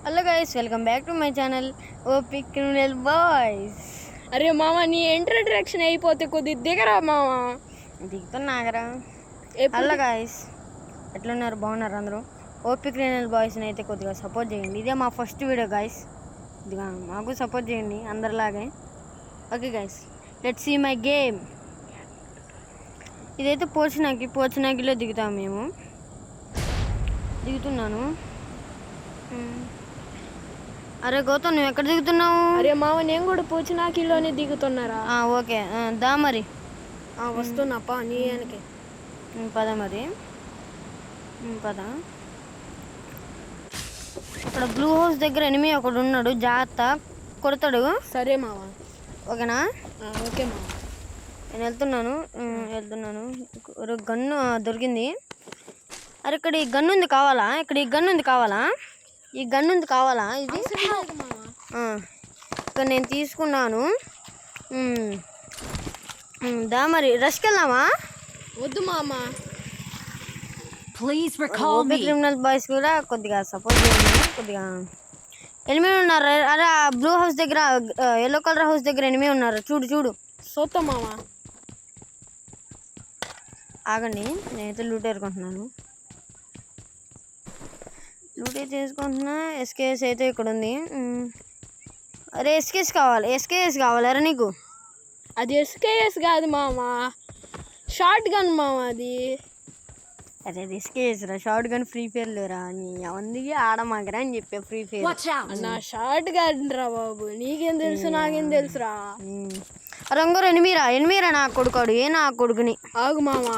Hello guys, welcome back to my channel OP criminal boys. అరే మామ, నీ introduction అయిపోతే కొద్ది దిగరా మామ. దిగుతున్నాగరా. హలో గైస్, ఎట్లున్నారు? బాగున్నారు అందరూ? ఓపీ క్రిమినల్ బాయ్స్ని అయితే కొద్దిగా సపోర్ట్ చేయండి. ఇదే మా ఫస్ట్ వీడియో గైస్, కొద్దిగా మాకు సపోర్ట్ చేయండి అందరిలాగే. Okay guys, let's see my game. ఇదైతే పోర్చునాకిలో దిగుతాము మేము. దిగుతున్నాను. అరే గౌతమ్, నువ్వు ఎక్కడ దిగుతున్నావు? అరే మామ, నేను కూడా పోచినాకిలోనే దిగుతున్నారా. ఓకే, దా మరి. వస్తున్నాపా నీ వెనకే. పద మరి, పద. ఇక్కడ బ్లూ హౌస్ దగ్గర ఎనిమిది ఒకడు ఉన్నాడు, జాగ్రత్త, కొడతాడు. సరే మామ. ఓకేనా? ఓకే మామ. నేను వెళ్తున్నాను. గన్ను దొరికింది. అరే ఇక్కడ ఈ గన్ను ఉంది కావాలా? ఈ గన్ను ఉంది కావాలా? ఇది ఇక్కడ నేను తీసుకున్నాను. దా మరి, రష్కి వెళ్దామా? వద్దు మామ. ఓపీ క్రిమినల్ బాయ్స్ కూడా కొద్దిగా సపోర్ట్ చేయండి. కొద్దిగా ఎనిమిది ఉన్నారు. అరే ఆ బ్లూ హౌస్ దగ్గర, ఎల్లో కలర్ హౌస్ దగ్గర ఎనిమిది ఉన్నారు. చూడు. సోతా మామ. ఆగండి, నేనైతే లూట్ ఏరుకుంటున్నాను. లూట్ అయితే వేసుకుంటున్నా. ఎస్కేఎస్ అయితే ఇక్కడ ఉంది. అరే ఎస్కేఎస్ కావాలి. అరే నీకు అది ఎస్కేఎస్ కాదు మామ, షార్ట్ గన్ మామ అది. అరే అది ఎస్కేఎస్ రా, షార్ట్ గన్ ఫ్రీ ఫైర్ లేరా అని అందుకే ఆడమాగరా అని చెప్పా. ఫ్రీ ఫైర్ నా షార్ట్ గన్ రా బాబు, నీకేం తెలుసు నాకేం తెలుసురా. రంగు ఎనిమిరా నా కొడుకోడు. నా కొడుకుని ఆగు మామ.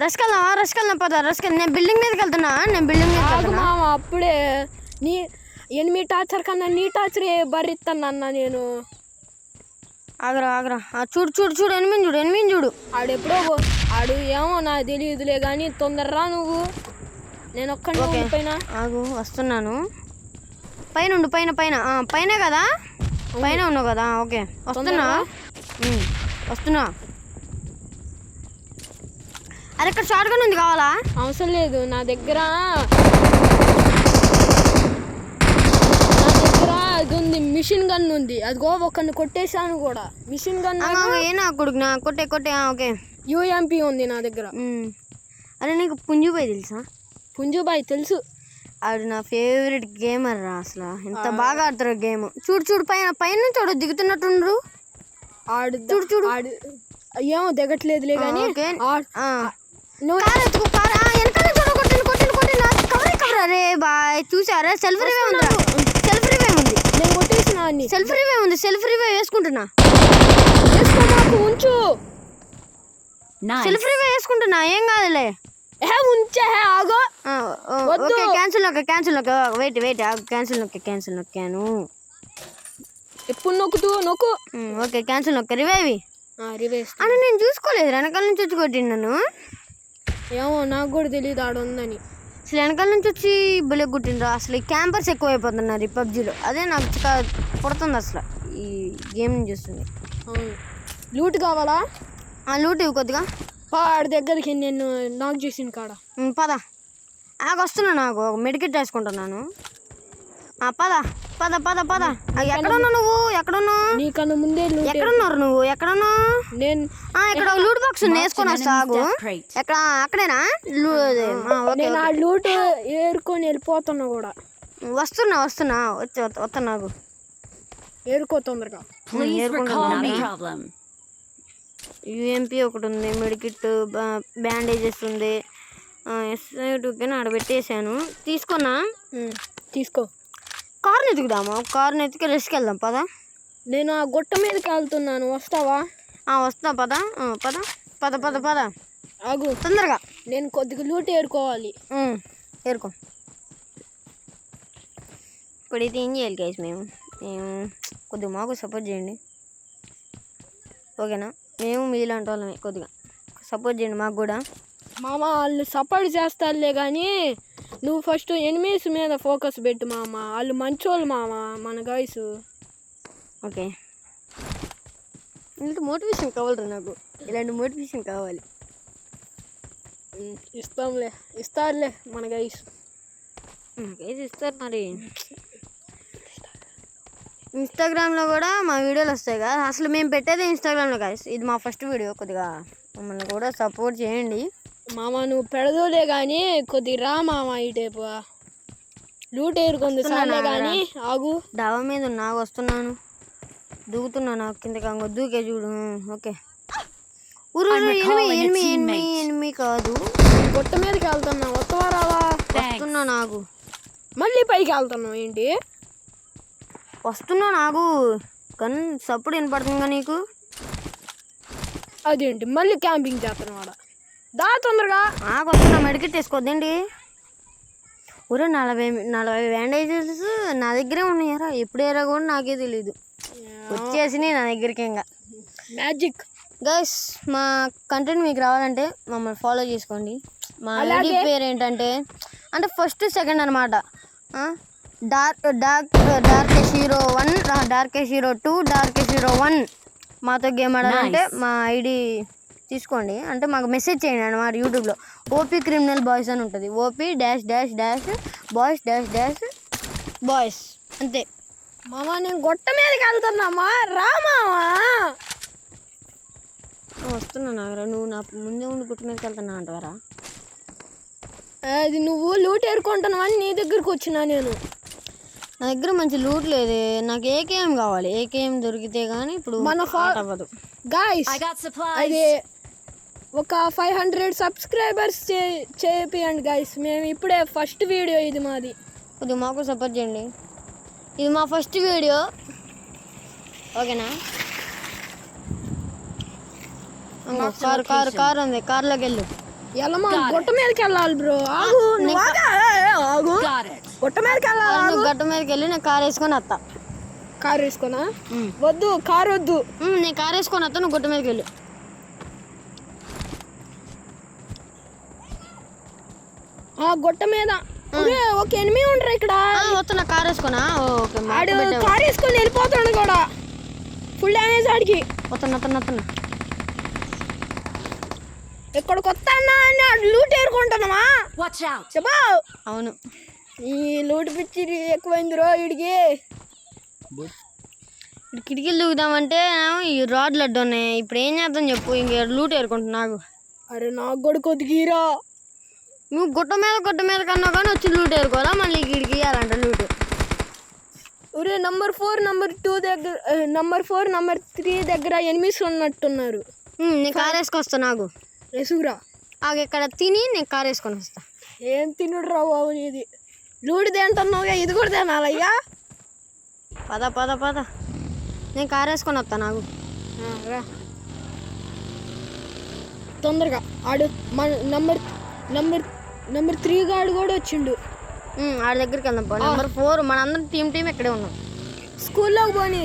రష్కెళ్దాం పద. నేను బిల్డింగ్ మీదకి వెళ్తున్నా. మామ, అప్పుడే నీ ఎనిమిది టార్చర్ కన్నా నీ టార్చర్ భరిస్తానన్నా నేను. ఆగరా. చూడు ఎనిమిది చూడు. ఆడు ఏమో నాకు తెలియదులే కానీ తొందరరా నువ్వు. నేను ఒక్కడే పైన. ఆగు, వస్తున్నాను. పైన కదా, పైన ఉన్నావు కదా. ఓకే, వస్తున్నా. అరే ఇక్కడ షార్ట్ గన్ ఉంది కావాలా? అవసరం లేదు, నా దగ్గర అది ఉంది, మిషన్ గన్ ఉంది. అదిగో ఒకరిని కొట్టేశాను కూడా. మిషన్ గన్ నా కొడుకు నా కొట్టే. ఓకే, యూఎంపీ ఉంది నా దగ్గర. అరే నీకు పుంజుబాయ్ తెలుసా? పుంజుబాయ్ తెలుసు. ఆడు నా ఫేవరెట్ గేమర్ రా. అసలు ఎంత బాగా ఆడతారు గేమ్. చూడు పైన చూడు దిగుతున్నట్టుండ్రు. చూడు ఆడు ఏమో దిగట్లేదులే కానీ అరే బాయ్, చూసారా? సెల్ఫ్ రివే ఉంది. నేను కొట్టేసిన సెల్ఫ్ రివే వేసుకుంటున్నా. ఉంచు. సెల్ఫ్ రివే వేసుకుంటున్నా, ఏం కాదులే. ఉంచే ఆగో. క్యాన్సిల్ వెయిట్ క్యాన్సిల్ నొక్కాను. ఎప్పుడు నొక్కు. ఓకే, క్యాన్సిల్ నొక్క. రివైవ్ అని నేను చూసుకోలేదు. వెనకాల నుంచి వచ్చి కొట్టిండు నన్ను. ఏమో నాకు కూడా తెలియదు ఆడుందని. అసలు వెనకాల నుంచి వచ్చి బుల్లెట్ కొట్టిండ్రు. అసలు ఈ క్యాంపర్స్ ఎక్కువ అయిపోతున్నారు ఈ పబ్జీలో. అదే నాకు పుడుతుంది అసలు ఈ గేమ్ నుంచి చూస్తుంది. లూట్ కావాలా? లూట్ ఇవి కొద్దిగా. ఆడి దగ్గరికి నేను నాక్ చేసిన కాడ. పద. వస్తున్నా. నాకు ఒక మెడికెట్ వేసుకుంటున్నాను. పద. ఎక్కడున్నావు నువ్వు? నీకన్నా ముందే ఎక్కడున్నారు నువ్వు? నేను ఇక్కడ లూట్ బాక్స్ వేసుకొని వస్తా. ఎక్కడ? అక్కడేనా? నేను ఆ లూట్ ఏరుకొని వెళ్ళిపోతున్నా కూడా. వస్తున్నా. వస్తా. నాకు ఏరుకో తొందరగా. యూఎంపీ ఒకటి ఉంది, మెడికిట్, బ్యాండేజెస్ ఉంది. ఎస్ఐ ఆడ పెట్టేశాను. తీసుకో. కార్ని ఎత్తుకుదామా? కార్ని ఎత్తుకి రెస్ట్కి వెళ్దాం పదా. నేను ఆ గుట్ట మీదకి వెళ్తున్నాను, వస్తావా? వస్తా. పద. ఆగు తొందరగా. నేను కొద్దిగా లూట్ ఏరుకోవాలి. ఏరుకో. ఇప్పుడైతే ఏం చేయాలి గైస్? మేము కొద్దిగా మాకు సపోర్ట్ చేయండి, ఓకేనా? మేము మీలాంటి వాళ్ళమే, కొద్దిగా సపోర్ట్ చేయండి మాకు కూడా. మామ వాళ్ళు సపోర్ట్ చేస్తారులే కానీ నువ్వు ఫస్ట్ ఎనిమీస్ మీద ఫోకస్ పెట్టు మామ. వాళ్ళు మంచోళ్ళు మామ, మన గైస్. ఓకే, ఇంత మోటివేషన్ కావాలరా నాకు. ఇలాంటి మోటివేషన్ కావాలి. ఇస్తారులే మన గైస్. నాకేసి ఇస్తారు మరి. ఇన్స్టాగ్రామ్లో కూడా మా వీడియోలు వస్తాయి కదా, అసలు మేము పెట్టేది ఇన్స్టాగ్రామ్లో కాదు. ఇది మా ఫస్ట్ వీడియో, కొద్దిగా మమ్మల్ని కూడా సపోర్ట్ చేయండి. మామ నువ్వు పెడదోలే కానీ కొద్దిగా రా మామ ఇటేపు లూట్ ఏరుకుంది సాలే కానీ ఆగు. డాబా మీద ఉన్నా, వస్తున్నాను, దూకుతున్నాను కిందకి. అంగ దూకే చూడు. ఓకే ఎనిమి కాదు, గుట్ట మీదకి వెళ్తున్నా, వస్తావా రావా? వస్తున్నా నాకు. మళ్ళీ పైకి వెళ్తున్నావు ఏంటి? వస్తున్నా నాకు, కానీ సప్పుడు వినపడుతుందిగా నీకు. అదేంటి మళ్ళీ క్యాంపింగ్ చేస్తున్నావు ఆడ? దా తొందరగా. నాకు వస్తున్నా, మెడికెట్ వేసుకోద్దండి. ఊరే 40 బ్యాండేజెస్ నా దగ్గరే ఉన్నాయారా, ఎప్పుడు ఏరా కూడా నాకే తెలీదు. వచ్చేసినాయి నా దగ్గరికి. ఇంకా మ్యాజిక్ గైస్, మా కంటెంట్ మీకు రావాలంటే మమ్మల్ని ఫాలో చేసుకోండి. మా ఐడి పేరు ఏంటంటే అంటే ఫస్ట్ సెకండ్ అనమాట. Darkesh01, Darkesh02, Darkesh01 మాతో గేమ్ ఆడాలంటే మా ఐడి తీసుకోండి. అంటే మాకు మెసేజ్ చేయండి అన్నమాట. యూట్యూబ్లో ఓపీ క్రిమినల్ బాయ్స్ అని ఉంటుంది. OP-బాయ్స్ అంతే. మామ నేను గుట్ట మీదకి వెళ్తున్నామా, రా మామా. వస్తున్నా నాగరా, నువ్వు నా ముందే ఉండి గుట్ట మీదకి వెళ్తున్నా అంటారా? అది నువ్వు లూట్ ఏరుకుంటున్నావని నీ దగ్గరకు వచ్చినా నేను. నా దగ్గర మంచి లూట్ లేదే, నాకు ఏకేఎం కావాలి. ఏకేఎం దొరికితే కానీ ఇప్పుడు మన అవ్వదు. గాయ్స్ అది ఒక 500 సబ్స్క్రైబర్స్ చేపియండి గాయ్స్. మేము ఇప్పుడే ఫస్ట్ వీడియో ఇది మాది, కొద్దిగా మాకు సపోర్ట్ చేయండి. ఇది మా ఫస్ట్ వీడియో, ఓకేనా? కారు ఉంది, కారులోకి వెళ్ళు. ఎలా మా గుట్ట మీదకి వెళ్ళాలి బ్రో? ఆగు ఆగు, గుట్ట మీదకి వెళ్ళాలి. గట్ట మీదకి వెళ్ళి నేను కారు వేసుకొని వస్తా. కారు వేసుకున్నా? వద్దు, కారు వద్దు. నేను కారు వేసుకొని వస్తా, నువ్వు గుట్ట మీదకి వెళ్ళు. ఆ గుట్ట మీద ఒక ఎనిమి ఉండరు ఇక్కడ. వస్తున్నా, కారు వేసుకున్నా. ఓకే, కారు వేసుకొని వెళ్ళిపోతాడు కూడా, ఫుల్ డ్యామేజ్ ఆడికి. వస్తున్నా. ఇక్కడికి వస్తానా అని లూట్ ఏరుకుంటున్నామా? చెప్పా. అవును, ఈ లూట్ పిచ్చి ఎక్కువైంది రో వీడికి. కిటికీలు దూకుదామంటే ఈ రాడ్లు అడ్డు ఉన్నాయి. ఇప్పుడు ఏం చేద్దాం చెప్పు? ఇంక లూట్ ఏరుకుంటున్నా నాకు. అరే నాకు కూడా కొద్దిగా. నువ్వు గుట్ట మీద కన్నా కానీ వచ్చి లూట్ ఏరుకోవాలా, మళ్ళీ గిడికి ఇవ్వాలంట లూట్. ఒరే నంబర్ 4, నంబర్ 2 దగ్గర, నంబర్ 4, నంబర్ 3 దగ్గర ఎనిమిస్ ఉన్నట్టున్నారు. నేను కారు వేసుకొస్తా. నాకు రెసుగురా ఆగ ఇక్కడ తిని నేను కారు వేసుకొని వస్తా. ఏం తినుడు రావు అవును. ఇది లూట్ తింటున్నావుగా, ఇది కూడా తినాలయ్యా. పద నేను కారు వేసుకొని వస్తా. నాకు తొందరగా ఆడు. మన నంబర్ 3 గాడు కూడా వచ్చిండు. ఆడి దగ్గరికి వెళ్దాం. నంబర్ 4 మనందరం టీం ఇక్కడే ఉన్నాం. స్కూల్లోకి పోని.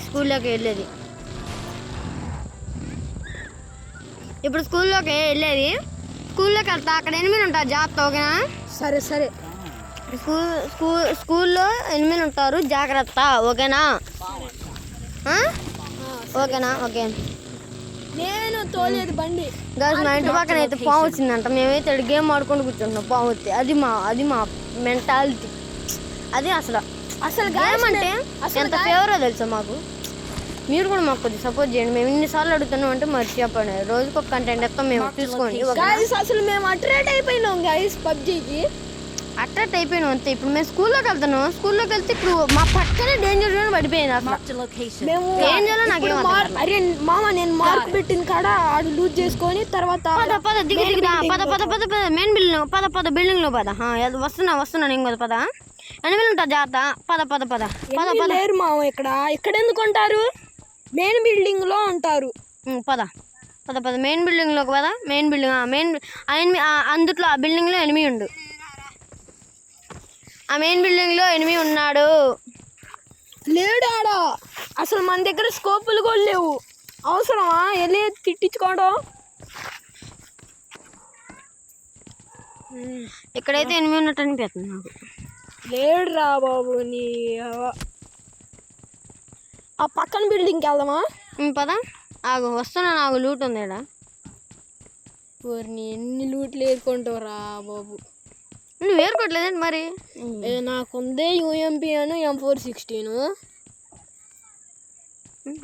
స్కూల్లోకి వెళ్ళేది ఇప్పుడు. స్కూల్లోకి వెళ్తా, అక్కడ ఎనిమిది ఉంటారు జాగ్రత్త, ఓకేనా? సరే. స్కూల్లో ఎనిమిది ఉంటారు, జాగ్రత్త, ఓకేనా? ఓకే. నేను తోలేదు బండి. గైస్, మా ఇంటి పక్కన అయితే పాము వచ్చిందంట. మేమైతే గేమ్ ఆడుకుంటూ కూర్చుంటున్నాం. పాము వస్తే అది మా మెంటాలిటీ. అది అసలు గేమ్ అంటే ఎంత ఫేవరో తెలుసా మాకు. మీరు కూడా మాకు కొద్దిగా సపోర్ట్ చేయండి. మేము ఇన్నిసార్లు అడుగుతున్నాం అంటే మరి చెప్పండి. రోజుకి ఒక కంటెంట్ ఎత్తాం మేము, చూసుకోండి. అసలు మేము అట్రాక్ట్ అయిపోయినాం గైస్ పబ్జీకి. అట్రాక్ట్ అయిపోయినాం అంతే. ఇప్పుడు మేము స్కూల్లోకి వెళ్తున్నాం. స్కూల్లోకి వెళ్తే ఇప్పుడు మా పక్కనే డేంజర్ జోన్ పడిపోయింది. అసలు డేంజర్ లో నాకు అరే మామ, నేను మార్క్ పెట్టిన కాడ ఆడు లూజ్ చేసుకొని తర్వాత దిగుదా. పద మెయిన్ బిల్డింగ్ పద బిల్డింగ్ లో పద. వస్తున్నా నేను కదా. పద ఎనిమిది ఉంటా జాగ్రత్త. పద లేరు మామ ఇక్కడ ఎందుకు ఉంటారు? మెయిన్ బిల్డింగ్ లో ఉంటారు. పద మెయిన్ బిల్డింగ్ లోకి పద. మెయిన్ అందుట్లో ఆ బిల్డింగ్ లో ఎనిమిది ఉండు. ఆ మెయిన్ బిల్డింగ్ లో ఎనిమిది ఉన్నాడు. లేడు ఆడ. అసలు మన దగ్గర స్కోపులు కూడా లేవు. అవసరమా వెళ్ళి తిట్టించుకోవడం? ఇక్కడైతే ఎనిమిది ఉన్నట్టు అనిపిస్తుంది నాకు. లేడు రా బాబు నీ. ఆ పక్కన బిల్డింగ్కి వెళ్దామా? పద. వస్తున్నా, నాకు లూట్ ఉంది ఇక్కడ. నీ ఎన్ని లూట్లు ఏరుకుంటావు రా బాబు. నువ్వు ఏరుకోవట్లేదండి మరి. నాకుందే యూఎంపీ అను M416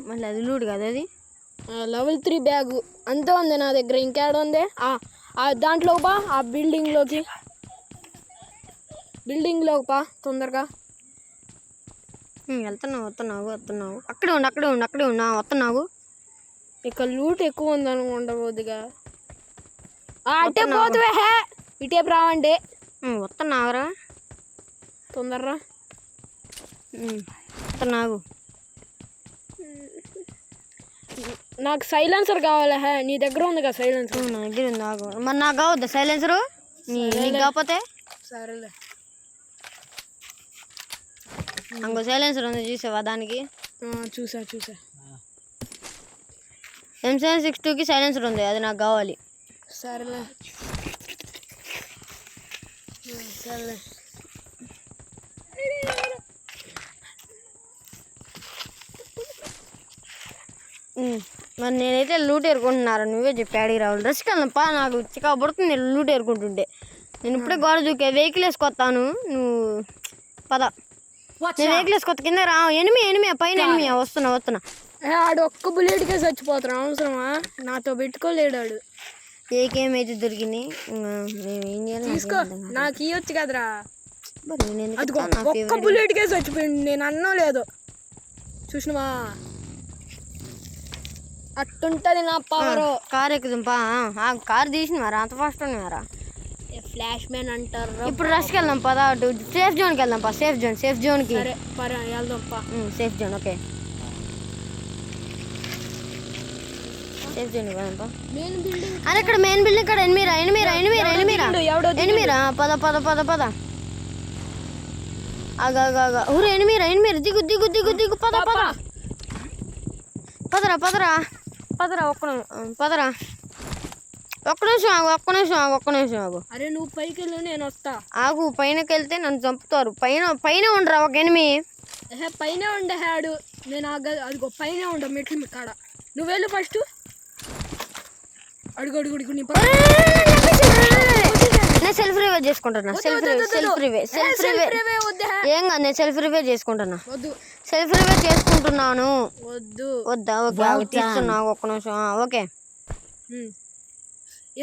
మళ్ళీ అది లూడ్ కదా అది. లెవెల్ 3 బ్యాగు అంతే ఉంది నా దగ్గర. ఇంకేడ ఉంది దాంట్లో పా ఆ బిల్డింగ్లోకి పా తొందరగా. వస్తున్నావు అక్కడే ఉండు వస్తున్నావు. ఇక్కడ లూట్ ఎక్కువ ఉంది అనుకుంటా కొద్దిగా. అట్టే పోతువే ఇటే రావండి. వస్తున్నావురా తొందరరా. వస్తున్నావు. నాకు సైలెన్సర్ కావాలా నీ దగ్గర ఉంది కదా సైలెన్సర్? నా దగ్గర ఉంది. ఆగు మరి నాకు కావద్దా సైలెన్సరు? నీకు కాకపోతే సరేలే. ఇంకో సైలెన్సర్ ఉంది చూసావా దానికి? చూసా M762కి సైలెన్సర్ ఉంది, అది నాకు కావాలి. సరేలే. మరి నేనైతే లూట్ ఏరుకుంటున్నారా? నువ్వే చెప్పి అడిగి రావాలి. రిస్క్ పా, నాకు చికా పడుతుంది లూట్ ఏరుకుంటుంటే. నేను ఇప్పుడే గోడ దూకే వెహికల్ వేసుకొస్తాను. నువ్వు పద. నేను వెహికల్ వేసుకొత్త కింద రా. ఎనిమి పైన ఎనిమి. వస్తున్నా. ఆడు ఒక్క బుల్లెట్కే చచ్చిపోతాను. అవసరమా? నాతో పెట్టుకోలేడు ఆడు. ఏకేమైతే దొరికింది తీసుకో. నాకు ఇవ్వచ్చు కదరా. ఒక్క బుల్లెట్కే చచ్చిపోయింది. నేను అన్నా లేదు చూసినవా? అట్టుంటది నా పవర్. కార్ ఎక్కుదాంపా. కార్ తీసినవారా? అంత ఫాస్ట్ ఉన్నారా? ఫ్లాష్ మ్యాన్ అంటారు. ఇప్పుడు రష్కి వెళ్దాం పదా. సేఫ్ జోన్కి వెళ్దాంపా. సేఫ్ జోన్కి వెళ్దాంపా. Safe zone. Okay safe zone వెళ్దాంపా. అరే ఇక్కడ మెయిన్ బిల్డింగ్ ఇక్కడ ఎనిమిరా. పద. ఆగా ఊరు ఎనిమిరా. దిగు. పదరా. ఒక్క నిమిషం ఆగు. అరే నువ్వు పైకి వెళ్ళు, నేను వస్తా. ఆగు. పైనకి వెళ్తే నన్ను చంపుతారు. పైన ఉండరా ఒక ఎనిమి. పైన ఉండేహాడు. నేను అదిగో పైన ఉండ మెట్లు కాడ. నువ్వు వెళ్ళు ఫస్ట్. అడుగు నేను సెల్ఫ్ రివైవ్ చేసుకుంటున్నా. ఏం కాదు, నేను సెల్ఫ్ రివైవ్ చేసుకుంటున్నా. వద్దా? ఓకే తీస్తున్నా. ఒక్క నిమిషం. ఓకే.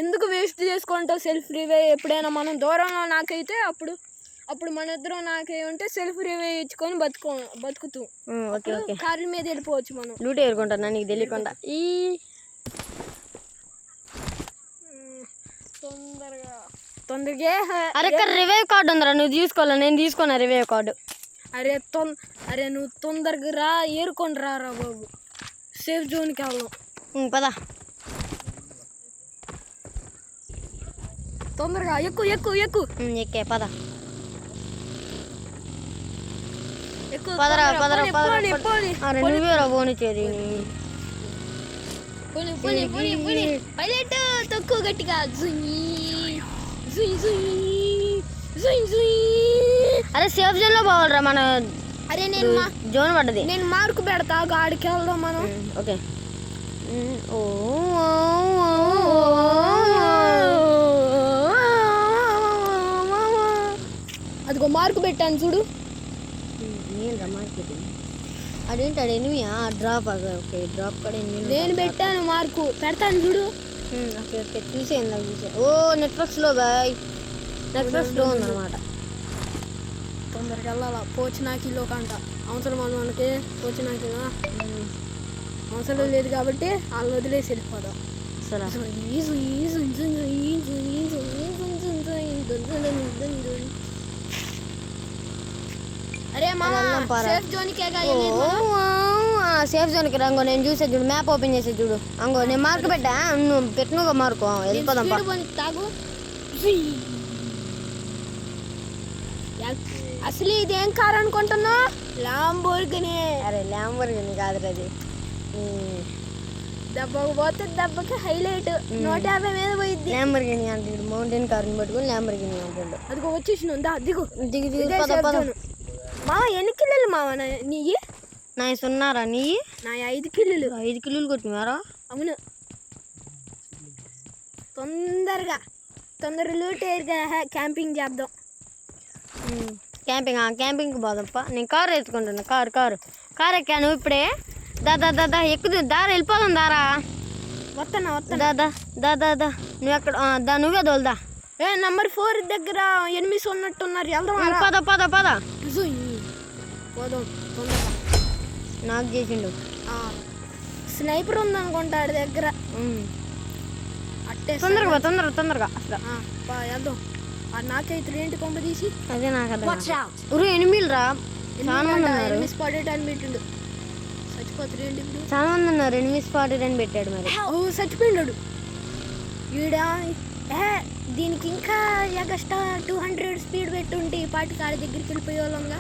ఎందుకు వేస్ట్ చేసుకుంటావు సెల్ఫ్ రివైవ్? ఎప్పుడైనా మనం దూరంలో నాకైతే అప్పుడు మన ఇద్దరం నాకే ఉంటే సెల్ఫ్ రివైవ్ ఇచ్చుకొని బతుకుతూ కార్ల మీద వెళ్ళిపోవచ్చు మనం. లూట్ ఏరుకుంటున్నా నీకు తెలియకుండా. తొందరగా. అరే రివైవ్ కార్డు ఉందిరా, నువ్వు తీసుకోవాలా? నేను తీసుకున్నా రివైవ్ కార్డు. అరే నువ్వు తొందరగా రా, ఏరుకొని రారా బాబు. సేఫ్ జోన్కి వెళ్దాం. పదా. తొందరగా ఎక్కు. ఎక్కే పద. నువ్వేరా పోనిచ్చేది. పైలట్ తక్కువ గట్టిగా. అరే సేఫ్ జోన్ లో పోవాలరా మన. అరే జోన్ పడ్డది. నేను మార్కు పెడతా, గాడికి వెళ్దాం మనం. ఓకే. అదిగో మార్కు పెట్టాను చూడు. అదేంటి ఎనిమియా? డ్రాప్. ఓకే డ్రాప్ కూడా నేను పెట్టాను మార్కు, పెడతాను చూడు. ఓకే చూసేయండి. ఓ నెట్వర్క్ స్లోగా ఉందన్నమాట. తొందరగా వెళ్ళాలా. పోచినాకిలో కంట అవసరం మనకి. పోచినాకిలో అవసరం లేదు కాబట్టి వాళ్ళు వదిలేసి వెళ్ళిపోదాం. అరే సేఫ్ జోన్కి రంగో. నేను చూసే చూడు, మ్యాప్ ఓపెన్ చేసే చూడు. అంగో నేను మార్కు పెట్టా. నువ్వు పెట్టినగా మార్కు. వెళ్ళిపోదాం. అసలు ఇదేం కారు అనుకుంటున్నా? ల్యాంబోర్గిని. అరే ల్యాంబోర్గిని కాదురా అది. దెబ్బకు పోతే దెబ్బకి హైలైట్. 150 మీద పోయింది. ల్యాంబోర్గిని అంటే మౌంటైన్ కార్ని పట్టుకుని ల్యాంబోర్గిని అంటుండు. అదిగో వచ్చేసిన దిగు. మావ ఎన్ని కిలోలు మావ నీయి? నా సున్నారా నీ? నా 5 కిలోలు. 5 కిలోలు కొట్టినారా? అవును. తొందరగా లూట్ క్యాంపింగ్ చేద్దాం. క్యాంపింగ్కి పోదప్ప. నేను కారు ఎత్తుకుంటున్నా. కారు ఎక్కాను ఇప్పుడే. దా ఎక్కుదు దారా వెళ్ళిపోదాం దారా. వస్తానా దా నువ్వు ఎక్కడ నువ్వే దోల్దా. నంబర్ 4 దగ్గర ఎనిమిస్ ఉన్నట్టున్నారు. వెళ్దాం. పద పోదాం. నాకు చేసిండు. స్నైపర్ ఉందనుకుంటా ఆడి దగ్గర. అట్టే తొందరగా అసలు వెళ్దాం. నాకైతే ఏంటి కొంప తీసి అదే నాకు ఎనిమిది రా. చాలా మంది ఉన్నారు. స్పాటెడ్ అని పెట్టిండు. చచ్చిపోతారు ఏంటి ఇప్పుడు? చాలా మంది ఉన్నారు. ఎనిమిది స్పాటెడ్ అని పెట్టాడు. మరి చచ్చిపోయినాడు ఈడ. దీనికి ఇంకా ఎగస్ట్రా 200 స్పీడ్ పెట్టుంటే ఈ పాటి కాడి దగ్గరికి వెళ్ళిపోయే వాళ్ళంగా.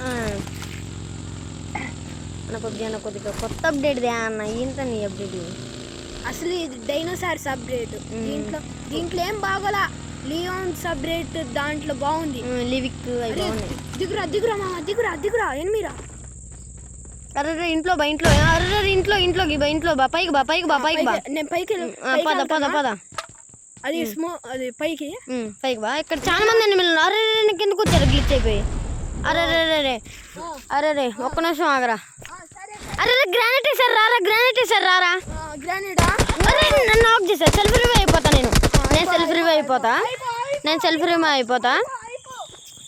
కొద్దిగా కొత్త అప్డేట్ దే అన్న. ఏంట నీ అప్డేట్? అసలు ఇది డైనోసార్స్ అప్డేట్. దీంట్లో ఏం బాగోలా. లియోన్స్ అప్డేట్ దాంట్లో బాగుంది. లివిక్ దిగురా మామ దిగురా ఎనిమిరా. అరే ఇంట్లో ఇంట్లోకి బా. పైకి బా. నేను పైకి పద అది అది పైకి బా. ఇక్కడ చాలా మంది ఎనిమిది. అరే కిందకు వచ్చారు గ్లిచ్ అయిపోయి. అరే ఒక్క నిమిషం ఆగరా. అరే గ్రానైట్ వేసారు రారా. గ్రానైటా? అరే నన్ను ఆఫ్ చేశారు. సెల్ఫ్ రివైవ్ అయిపోతా.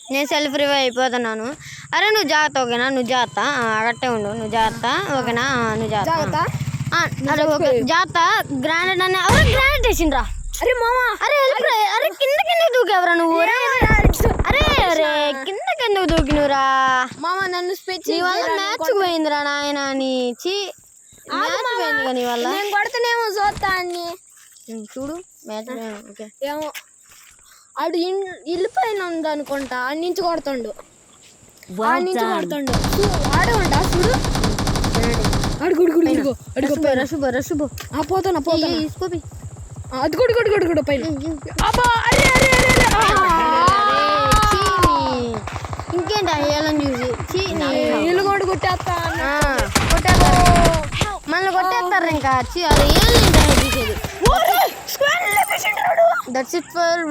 నేను సెల్ఫ్ రివైవ్ అయిపోతున్నాను. అరే నువ్వు జాగ్రత్త. ఓకేనా? నువ్వు జాగ్రత్త. అగట్టే ఉండు. నువ్వు జాగ్రత్త. ఓకేనా? నువ్వు జాగ్రత్త. అరే ఓకే జాగ్రత్త. గ్రానైట్ అని గ్రానైట్ వేసిండ్రా. అరే మామా అరే కిందకి దూకేవరా నువ్వు? అరే కిందకెందుకు దూకినురా మామ? నన్ను నీ వల్ల మ్యాచ్ పోయిందిరా నాయన. మ్యాచ్ పోయింది నీ వల్ల. నేను కొడతానేమో చూస్తా అన్ని. చూడు మ్యాచ్ ఏమో ఆడు ఇల్లు పైన ఉందనుకుంటా. ఆడి నుంచి కొడుతుండు. ఆడే ఉంటా చూడు. రషుబో పోతానా తీసుకోపి. అది కొడు పైన. ఇంకేంటి అయ్యాలని చూసి ఇల్లు కూడా కొట్టేస్తా. మళ్ళీ కొట్టేస్తారు ఇంకా. అది ఏం చూసేది. That's it for